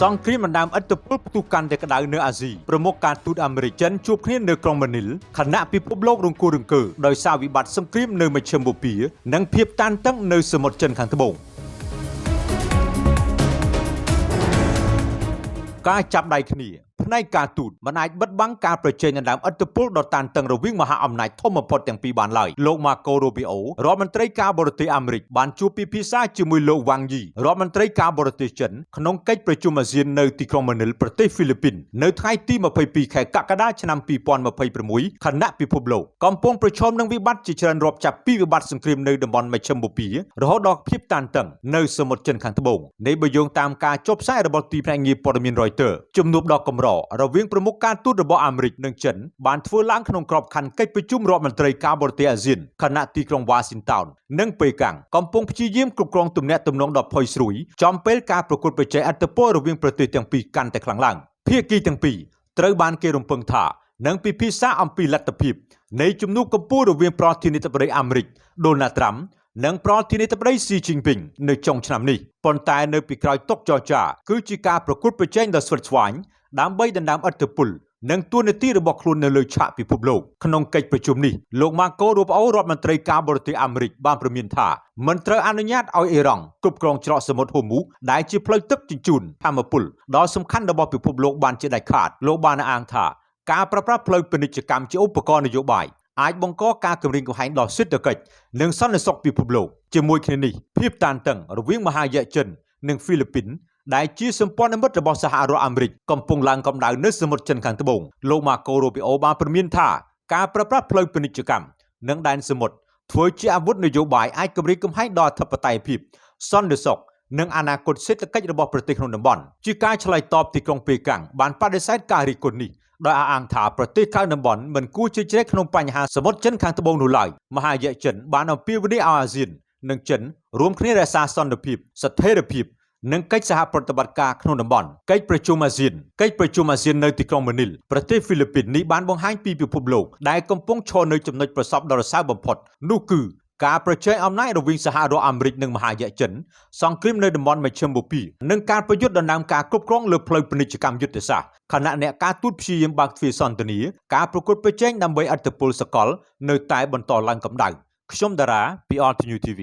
សង្គ្រាមដណ្ដើមឥទ្ធិពលផ្ទុះកាន់តែក្តៅនៅអាស៊ីប្រមុខការទូតអាមេរិកចិនជួបគ្នានៅក្រុងម៉ានីលខណៈពិភពលោករង្គោះរង្គើដោយសារវិបត្តិសង្គ្រាមនៅមជ្ឈមបូព៌ានិងភាពតានតឹងនៅសមុទ្រចិនខាងត្បូងការចាប់ដៃគ្នាផ្នែកការទូតមិនអាចបិទបាំងការប្រជែងដណ្ដើមឥទ្ធិពលដ៏តានតឹងរវាងមហាអំណាចធំបំផុតទាំងពីរបានឡើយលោក Marco Rubio រដ្ឋមន្ត្រីការបរទេសអាមេរិកបានជួបពិភាក្សាជាមួយលោក Wang Yi រដ្ឋមន្ត្រីការបរទេសចិនក្នុងកិច្ចប្រជុំអាស៊ាននៅទីក្រុងម៉ានីលប្រទេសហ្វីលីពីននៅថ្ងៃទី22ខែកក្កដាឆ្នាំ2026ខណៈពិភពលោកកំពុងប្រឈមនឹងវិបត្តិជាច្រើនរាប់ចាប់ពីវិបត្តិសង្គ្រាមនៅតំបន់មជ្ឈមបូព៌ារហូតដល់ភាពតានតឹងនៅសមុទ្រចិនខាងត្បូងនេះបើយោងតាមការចុះផ្សាយរបស់ទីភ្នាក់ងារព័ត៌មាន Reuters ជំនួបដ៏កម្ររវាងប្រមុខការទូតរបស់អាមេរិកនិងចិនបានធ្វើឡើងក្នុងក្របខ័ណ្ឌកិច្ចប្រជុំរដ្ឋមន្ត្រីការបរទេសអាស៊ានខណៈទីក្រុង Washington និងប៉េកាំងកំពុងព្យាយាមគ្រប់គ្រងទំនាក់ទំនងដ៏ផុយស្រួយចំពេលការប្រកួតប្រជែងឥទ្ធិពលរវាងប្រទេសទាំងពីរកាន់តែខ្លាំងឡើងភាគីទាំងពីរត្រូវបានគេរំពឹងថានឹងពិភាក្សាអំពីលទ្ធភាពនៃជំនួបកម្ពុជារវាងប្រធានាធិបតីអាមេរិក Donald Trump និងប្រធានាធិបតី Xi Jinping នៅចុងឆ្នាំនេះប៉ុន្តែនៅពីក្រោយតុចរចាគឺជាការប្រកួតប្រជែងដ៏ស្វិតស្វាញដើម្បីដណ្ដើមឥទ្ធិពលនិងទួនាទីរបស់ខ្លួននៅលើឆាកពិភពលោកក្នុងកិច្ចប្រជុំនេះលោក Marco Rubio រដ្ឋមន្ត្រីការបរទេសអាមេរិកបានព្រមានថាមិនត្រូវអនុញ្ញាតឲ្យអ៊ីរ៉ង់គ្រប់គ្រងច្រកសមុទ្រហូមូសដែលជាផ្លូវទឹកជញ្ជូនថាមពលដ៏សំខាន់របស់ពិភពលោកបានជាដាច់ខាតលោកបានអះអាងថាការប្រើប្រាស់ផ្លូវពាណិជ្ជកម្មជាឧបករណ៍នយោបាយអាចបង្កការគំរាមកំហែងដល់សេដ្ឋកិច្ចនិងសន្តិសុខពិភពលោកជាមួយគ្នានេះភាពតានតឹងរវាងមហាយៈចិននិងហ្វីលីពីនដែលជាសម្ព័ន្ធមិត្តរបស់សហរដ្ឋអាមេរិកកំពុងឡើងកម្ដៅនៅសមុទ្រចិនខាងត្បូងលោក Marco Rubio បានព្រមានថាការប្រើប្រាស់ផ្លូវពាណិជ្ជកម្មនិងដែនសមុទ្រធ្វើជាអាវុធនយោបាយអាចគំរាមកំហែងដល់អធិបតេយ្យភាពសន្តិសុខនិងអនាគតសេដ្ឋកិច្ចរបស់ប្រទេសក្នុងតំបន់ជាការឆ្លើយតបទីក្រុងប៉េកាំងបានបដិសេធការរិះគន់នេះដោយអះអាងថាប្រទេសខាងតំបន់មិនគួរជឿជ្រែកក្នុងបញ្ហាសមុទ្រចិនខាងត្បូងនោះឡើយមហាយៈចិនបានអំពាវនាវឲ្យអាស៊ាននិងចិនរួមគ្នារក្សាសន្តិភាពស្ថិរភាពនិងកិច្ចសហប្រតិបត្តិការក្នុងតំបន់កិច្ចប្រជុំអាស៊ាននៅទីក្រុងម៉ានីលប្រទេសហ្វីលីពីននេះបានបង្ហាញពីពិភពលោកដែលកំពុងឈរនៅចំណុចប្រសពដ៏រសើបបំផុតនោះគឺការប្រជែងអំណាចរវាងសហរដ្ឋអាមេរិកនិងមហាយៈចិនសង្គ្រាមនៅតំបន់មជ្ឈមបូព៌ានិងការប្រយុទ្ធដណ្ដើមការគ្រប់គ្រងលើផ្លូវពាណិជ្ជកម្មយុទ្ធសាស្ត្រខណៈអ្នកការទូតព្យាយាមបើកទ្វារសន្ទនាការប្រកួតប្រជែងដើម្បីឥទ្ធិពលសកលនៅតែបន្តឡើងកម្ដៅខ្ញុំតារាពី All To New TV